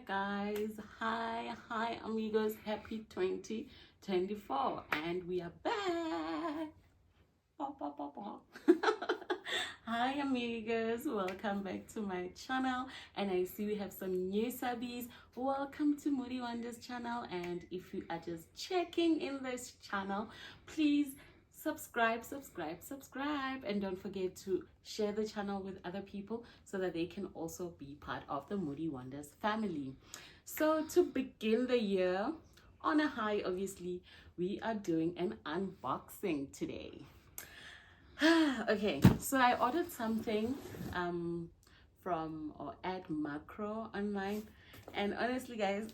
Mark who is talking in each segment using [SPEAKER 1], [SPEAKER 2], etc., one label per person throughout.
[SPEAKER 1] guys. Hi amigos, happy 2024 and we are back. Hi amigos, welcome back to my channel, and I see we have some new subbies. Welcome to Moody Wonders channel, and if you are just checking in this channel, please subscribe, and don't forget to share the channel with other people so that they can also be part of the Moody Wonders family. So to begin the year on a high, obviously we are doing an unboxing today. Okay, so I ordered something from or at Macro online, and honestly guys,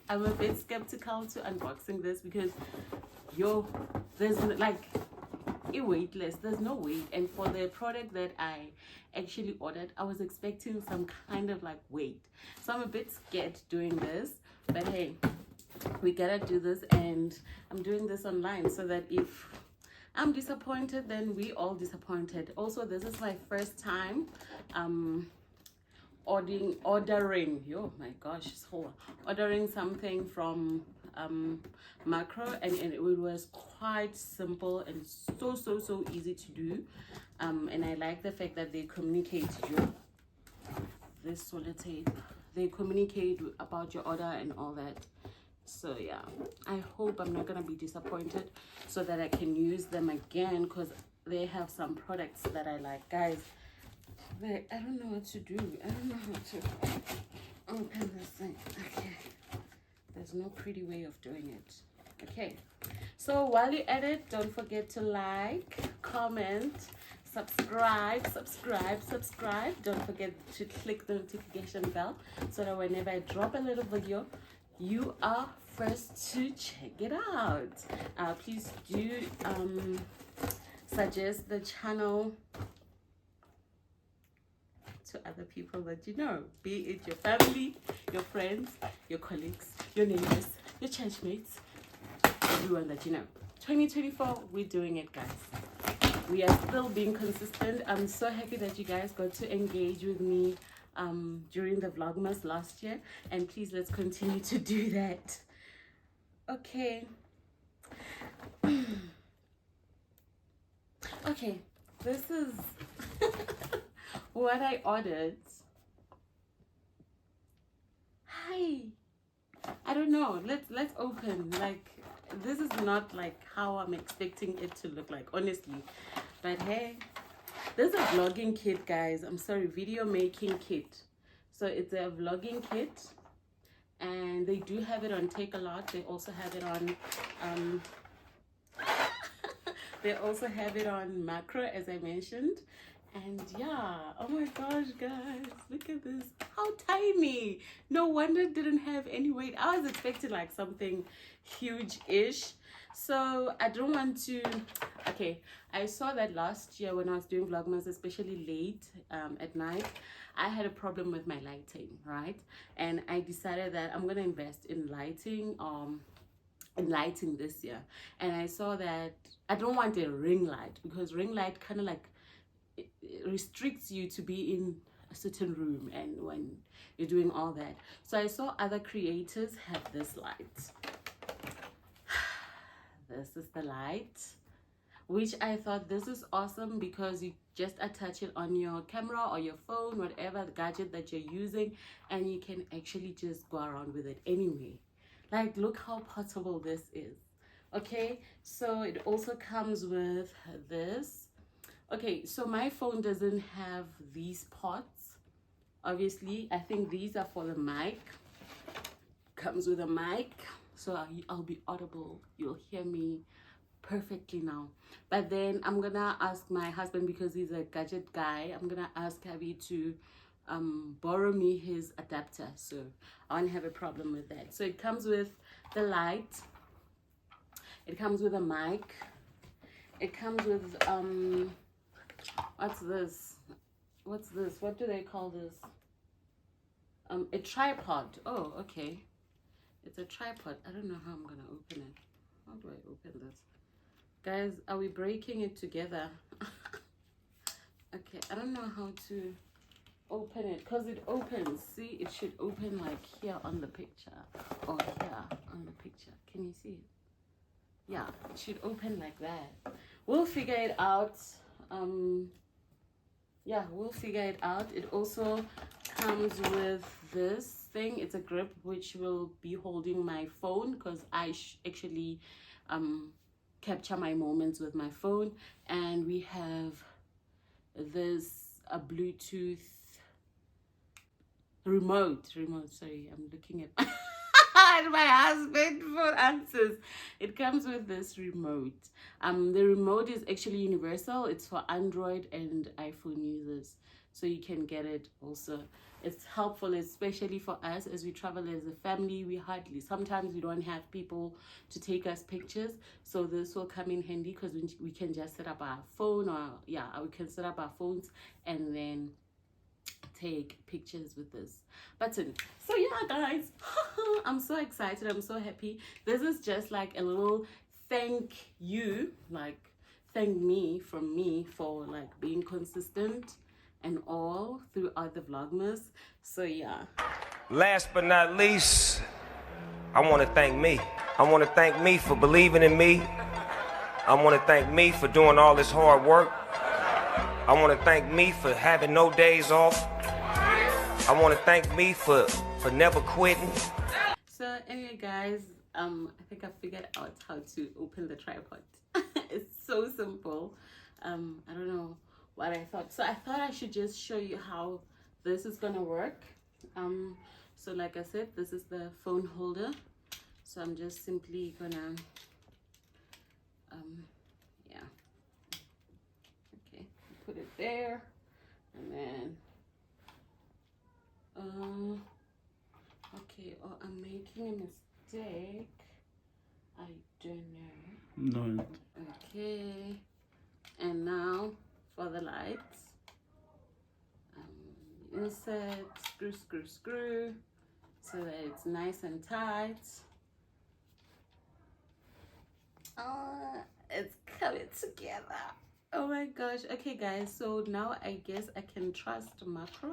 [SPEAKER 1] I'm a bit skeptical to unboxing this because there's like weightless, there's no weight, and for the product that I actually ordered, I was expecting some kind of like weight, so I'm a bit scared doing this, but hey, we gotta do this, and I'm doing this online so that if I'm disappointed, then we all disappointed. Also, this is my first time ordering ordering something from Macro, and it was quite simple and so easy to do, and I like the fact that they communicate they communicate about your order and all that. So yeah, I hope I'm not gonna be disappointed, so that I can use them again, because they have some products that I like, guys. I don't know what to do. I don't know how to open this thing. Okay, there's no pretty way of doing it. Okay, so while you're at it, don't forget to like, comment, subscribe. Don't forget to click the notification bell so that whenever I drop a little video, you are first to check it out. Please do suggest the channel to other people that you know, be it your family, your friends, your colleagues, your neighbors, your churchmates, everyone that you know. 2024, we're doing it, guys. We are still being consistent. I'm so happy that you guys got to engage with me during the Vlogmas last year, and please, let's continue to do that. Okay. Okay, this is what I ordered. Hi, I don't know, let's open. Like, this is not like how I'm expecting it to look like, honestly, but hey, there's a vlogging kit, guys. I'm sorry, video making kit. So it's a vlogging kit, and they do have it on Take A Lot. They also have it on they also have it on Macro, as I mentioned. And yeah, oh my gosh, guys, look at this. How tiny. No wonder it didn't have any weight. I was expecting like something huge-ish. So I don't want to... Okay, I saw that last year when I was doing Vlogmas, especially late at night, I had a problem with my lighting, right? And I decided that I'm gonna invest in lighting this year. And I saw that I don't want a ring light, because ring light kind of like it restricts you to be in a certain room and when you're doing all that. So I saw other creators have this light. This is the light, which I thought this is awesome, because you just attach it on your camera or your phone, whatever gadget that you're using, and you can actually just go around with it anyway. Like, look how portable this is. Okay, so it also comes with this. Okay, so my phone doesn't have these pots, obviously. I think these are for the mic. Comes with a mic, so I'll be audible. You'll hear me perfectly now. But then I'm gonna ask my husband, because he's a gadget guy, I'm gonna ask Abby to borrow me his adapter, so I won't have a problem with that. So it comes with the light, it comes with a mic, it comes with what's this, what do they call this? A tripod. Oh, okay, it's a tripod. I don't know how I'm gonna open it. How do I open this, guys? Are we breaking it together? Okay, I don't know how to open it because it opens. See, it should open like here on the picture or here on the picture. Can you see it? Yeah, it should open like that. We'll figure it out. Yeah, we'll figure it out. It also comes with this thing. It's a grip which will be holding my phone because I actually capture my moments with my phone. And we have this a Bluetooth remote. Sorry, I'm looking at my husband for answers. It comes with this remote. The remote is actually universal. It's for Android and iPhone users, so you can get it also. It's helpful, especially for us as we travel as a family. Sometimes we don't have people to take us pictures, so this will come in handy because we can just set up our phone, or we can set up our phones and then take pictures with this button. So yeah, guys, I'm so excited. I'm so happy. This is just like a little thank me from me for like being consistent and all throughout the Vlogmas. So yeah,
[SPEAKER 2] last but not least, I want to thank me. I want to thank me for believing in me. I want to thank me for doing all this hard work. I want to thank me for having no days off. I want to thank me for never quitting.
[SPEAKER 1] So anyway, guys, I think I figured out how to open the tripod. It's so simple. I don't know what I thought. So I thought I should just show you how this is gonna work. So like I said, this is the phone holder. So I'm just simply gonna put it there, and then okay, I'm making a mistake. I don't know.
[SPEAKER 3] No.
[SPEAKER 1] Okay, and now for the lights, insert, screw, so that it's nice and tight. It's coming together. Oh my gosh. Okay guys, so now I guess I can trust macro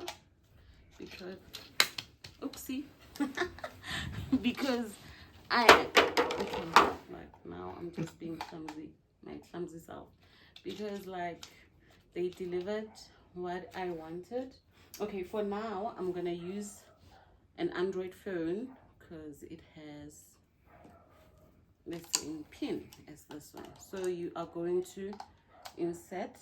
[SPEAKER 1] because oopsie because now I'm just being clumsy, my clumsy self, because like they delivered what I wanted. Okay, for now I'm gonna use an Android phone because it has the same pin as this one. So you are going to insert,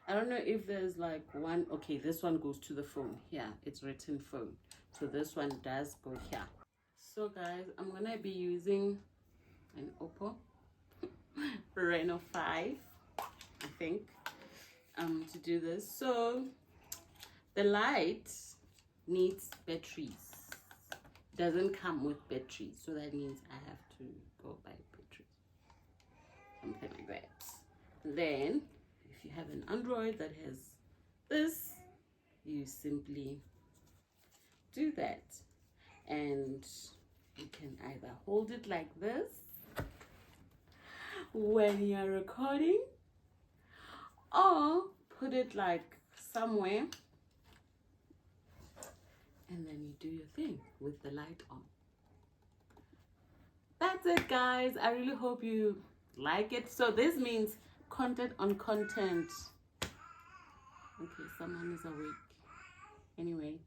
[SPEAKER 1] I don't know if there's like one, okay, this one goes to the phone. Yeah, it's written phone, so this one does go here. So guys, I'm gonna be using an Oppo Reno 5, I think, to do this. So the light needs batteries, doesn't come with batteries, so that means I have to go buy batteries, something like that. Then if you have an Android that has this, you simply do that, and you can either hold it like this when you're recording, or put it like somewhere and then you do your thing with the light on. That's it guys. I really hope you like it. So this means content on content. Okay, someone is awake. Anyway,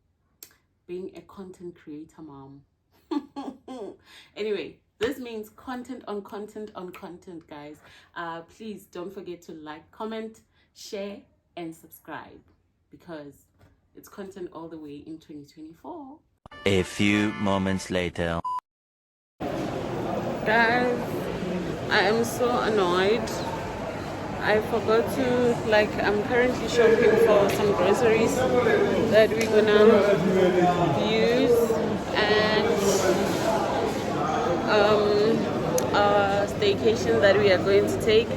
[SPEAKER 1] being a content creator mom. Anyway, this means content on content on content, guys. Please don't forget to like, comment, share and subscribe, because it's content all the way in 2024.
[SPEAKER 4] A few moments later.
[SPEAKER 1] Guys, I am so annoyed. I forgot to, like, I'm currently shopping for some groceries that we're gonna use, and our staycation that we are going to take,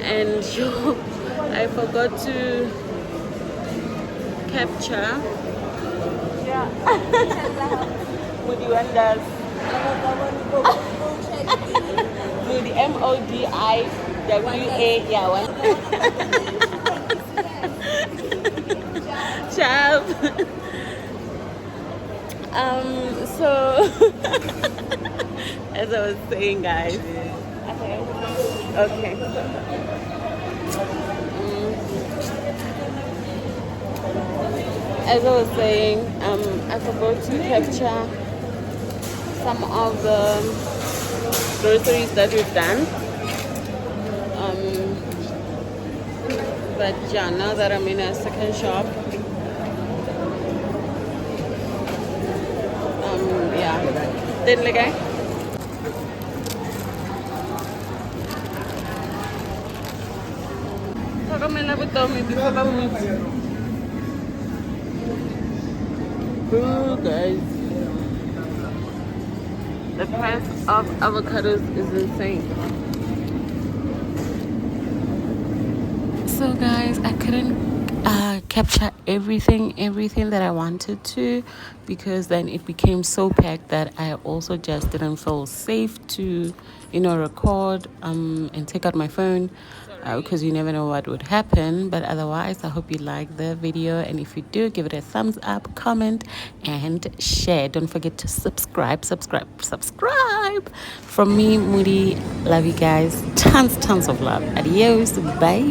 [SPEAKER 1] and I forgot to capture Moody Wonders. Moody, M-O-D-I-W-A, yeah, one. ketchup. So as I was saying, guys. Okay. As I was saying, I forgot to capture some of the groceries that we've done. But yeah, now that I'm in a second shop, yeah. Then like oh, guys, the price of avocados is insane. So guys, I couldn't capture everything that I wanted to, because then it became so packed that I also just didn't feel safe to record and take out my phone, because you never know what would happen. But otherwise, I hope you like the video, and if you do, give it a thumbs up, comment and share. Don't forget to subscribe. From me, Moody, love you guys, tons of love. Adios, bye.